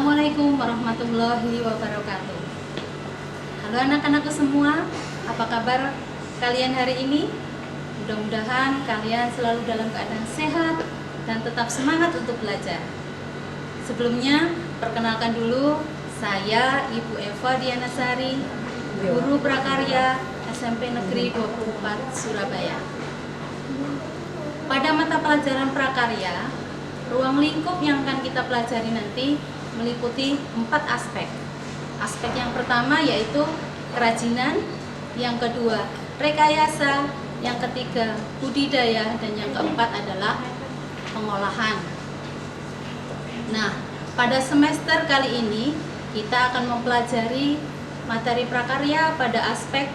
Assalamualaikum warahmatullahi wabarakatuh. Halo anak-anakku semua, apa kabar kalian hari ini? Mudah-mudahan kalian selalu dalam keadaan sehat dan tetap semangat untuk belajar. Sebelumnya, perkenalkan dulu, saya Ibu Eva Dianasari, Guru Prakarya SMP Negeri 24 Surabaya. Pada mata pelajaran prakarya, ruang lingkup yang akan kita pelajari nanti meliputi 4 aspek. Aspek yang pertama yaitu kerajinan, yang kedua rekayasa, yang ketiga budidaya, dan yang keempat adalah pengolahan. Nah, pada semester kali ini kita akan mempelajari materi prakarya pada aspek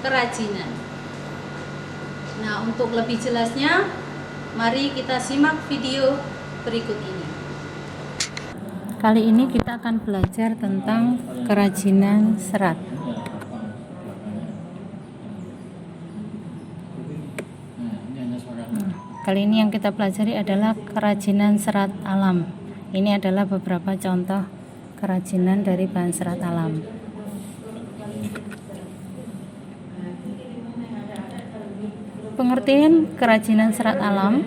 kerajinan. Nah, untuk lebih jelasnya, mari kita simak video berikut ini. Kali ini kita akan belajar tentang kerajinan serat. Kali ini yang kita pelajari adalah kerajinan serat alam. Ini adalah beberapa contoh kerajinan dari bahan serat alam. Pengertian kerajinan serat alam.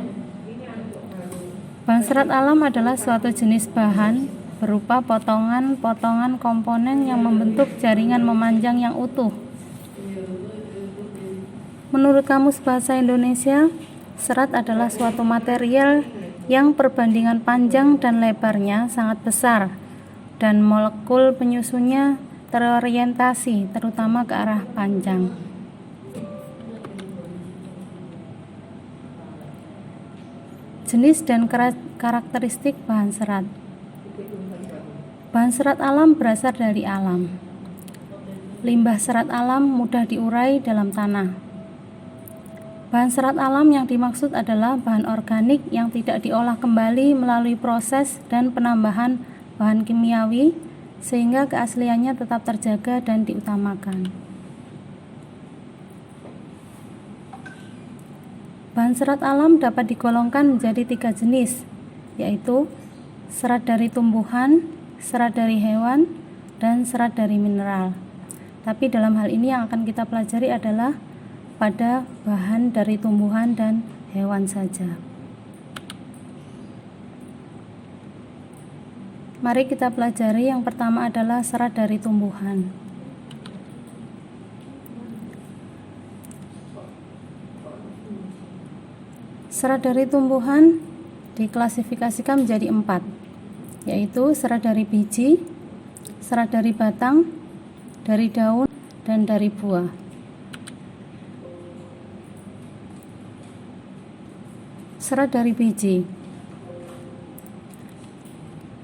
Bahan serat alam adalah suatu jenis bahan berupa potongan-potongan komponen yang membentuk jaringan memanjang yang utuh. Menurut Kamus Bahasa Indonesia, serat adalah suatu material yang perbandingan panjang dan lebarnya sangat besar dan molekul penyusunnya terorientasi terutama ke arah panjang. Jenis dan karakteristik bahan serat. Bahan serat alam berasal dari alam. Limbah serat alam mudah diurai dalam tanah. Bahan serat alam yang dimaksud adalah bahan organik yang tidak diolah kembali melalui proses dan penambahan bahan kimiawi sehingga keasliannya tetap terjaga dan diutamakan. Bahan serat alam dapat digolongkan menjadi 3 jenis, yaitu serat dari tumbuhan, serat dari hewan, dan serat dari mineral. Tapi dalam hal ini yang akan kita pelajari adalah pada bahan dari tumbuhan dan hewan saja. Mari kita pelajari. Yang pertama adalah serat dari tumbuhan. Serat dari tumbuhan diklasifikasikan menjadi 4, yaitu serat dari biji, serat dari batang, dari daun, dan dari buah. Serat dari biji.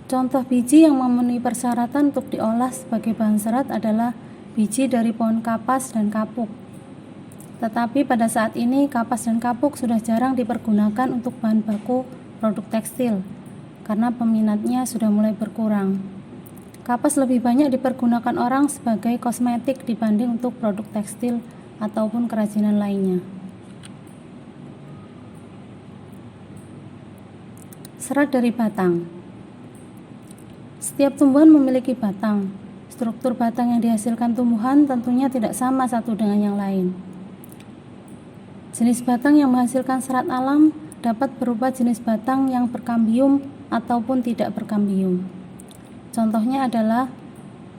Contoh biji yang memenuhi persyaratan untuk diolah sebagai bahan serat adalah biji dari pohon kapas dan kapuk. Tetapi pada saat ini kapas dan kapuk sudah jarang dipergunakan untuk bahan baku produk tekstil karena peminatnya sudah mulai berkurang. Kapas lebih banyak dipergunakan orang sebagai kosmetik dibanding untuk produk tekstil ataupun kerajinan lainnya. Serat dari batang. Setiap tumbuhan memiliki batang. Struktur batang yang dihasilkan tumbuhan tentunya tidak sama satu dengan yang lain. Jenis batang yang menghasilkan serat alam dapat berupa jenis batang yang berkambium ataupun tidak berkambium. Contohnya adalah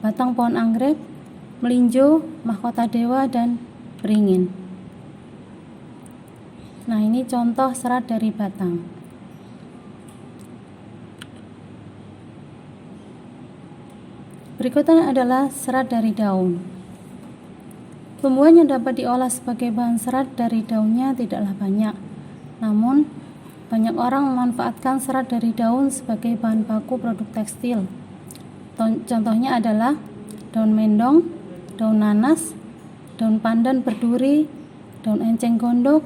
batang pohon anggrek, melinjo, mahkota dewa, dan beringin. Nah, ini contoh serat dari batang. Berikutnya adalah serat dari daun. Tumbuhan yang dapat diolah sebagai bahan serat dari daunnya tidaklah banyak. Namun, banyak orang memanfaatkan serat dari daun sebagai bahan baku produk tekstil. Contohnya adalah daun mendong, daun nanas, daun pandan berduri, daun enceng gondok,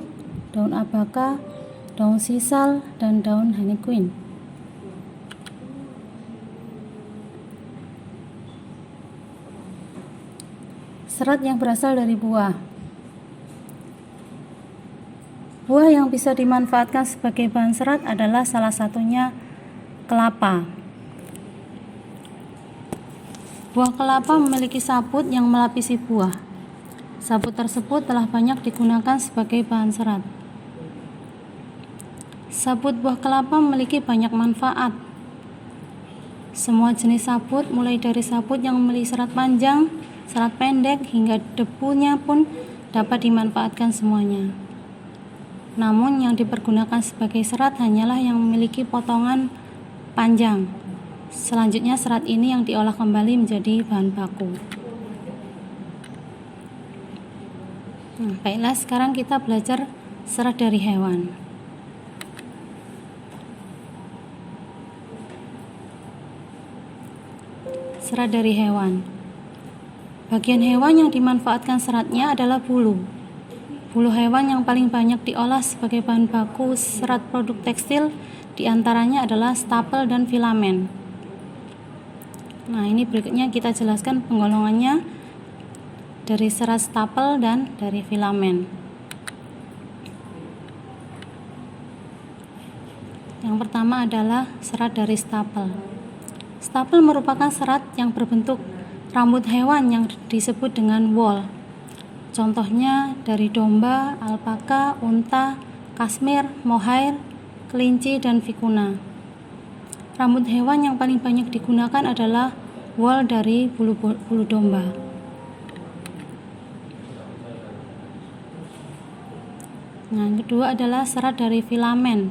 daun abaka, daun sisal, dan daun honeyqueen. Serat yang berasal dari buah. Buah yang bisa dimanfaatkan sebagai bahan serat adalah salah satunya kelapa. Buah kelapa memiliki saput yang melapisi buah. Saput tersebut telah banyak digunakan sebagai bahan serat. Sabut buah kelapa memiliki banyak manfaat. Semua jenis sabut, mulai dari sabut yang memiliki serat panjang, serat pendek, hingga debunya pun dapat dimanfaatkan semuanya. Namun yang dipergunakan sebagai serat hanyalah yang memiliki potongan panjang. Selanjutnya serat ini yang diolah kembali menjadi bahan baku. Baiklah, sekarang kita belajar serat dari hewan. Serat dari hewan. Bagian hewan yang dimanfaatkan seratnya adalah bulu. Bulu hewan yang paling banyak diolah sebagai bahan baku serat produk tekstil diantaranya adalah stapel dan filamen. Nah, ini berikutnya kita jelaskan penggolongannya dari serat stapel dan dari filamen. Yang pertama adalah serat dari stapel. Stapel merupakan serat yang berbentuk rambut hewan yang disebut dengan wool. Contohnya dari domba, alpaka, unta, kasmir, mohair, kelinci, dan vicuna. Rambut hewan yang paling banyak digunakan adalah wool dari bulu domba. Nah, yang kedua adalah serat dari filamen.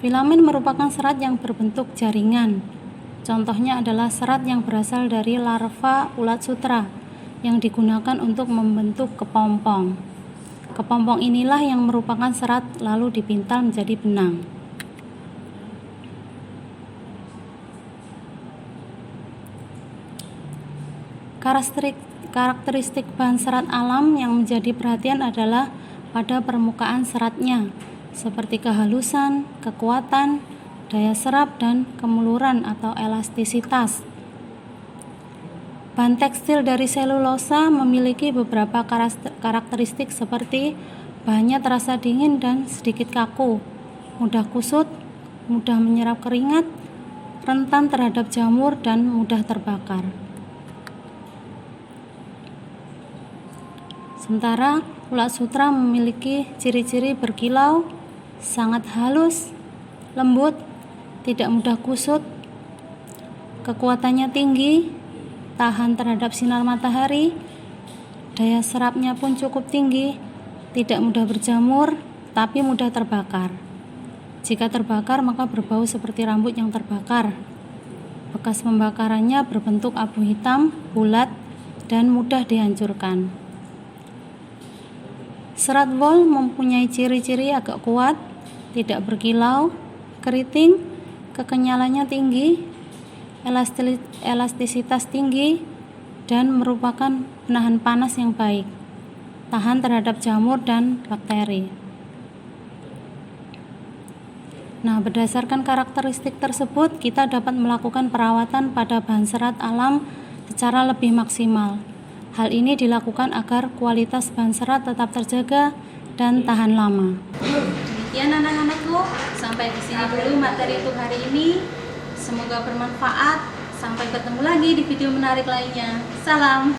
Filamen merupakan serat yang berbentuk jaringan. Contohnya adalah serat yang berasal dari larva ulat sutra yang digunakan untuk membentuk kepompong. Kepompong inilah yang merupakan serat lalu dipintal menjadi benang. Karakteristik bahan serat alam yang menjadi perhatian adalah pada permukaan seratnya, seperti kehalusan, kekuatan, daya serap, dan kemuluran atau elastisitas. Bahan tekstil dari selulosa memiliki beberapa karakteristik seperti bahannya terasa dingin dan sedikit kaku, mudah kusut, mudah menyerap keringat, rentan terhadap jamur, dan mudah terbakar. Sementara ulat sutra memiliki ciri-ciri berkilau, sangat halus, lembut, tidak mudah kusut, kekuatannya tinggi, tahan terhadap sinar matahari, daya serapnya pun cukup tinggi, tidak mudah berjamur, tapi mudah terbakar. Jika terbakar maka berbau seperti rambut yang terbakar. Bekas pembakarannya berbentuk abu hitam, bulat, dan mudah dihancurkan. Serat wool mempunyai ciri-ciri agak kuat, tidak berkilau, keriting, kekenyalannya tinggi, elastisitas tinggi, dan merupakan penahan panas yang baik, tahan terhadap jamur dan bakteri. Nah, berdasarkan karakteristik tersebut, kita dapat melakukan perawatan pada bahan serat alam secara lebih maksimal. Hal ini dilakukan agar kualitas bahan serat tetap terjaga dan tahan lama. Demikian anak-anakku, sampai di sini dulu materi untuk hari ini. Semoga bermanfaat. Sampai ketemu lagi di video menarik lainnya. Salam.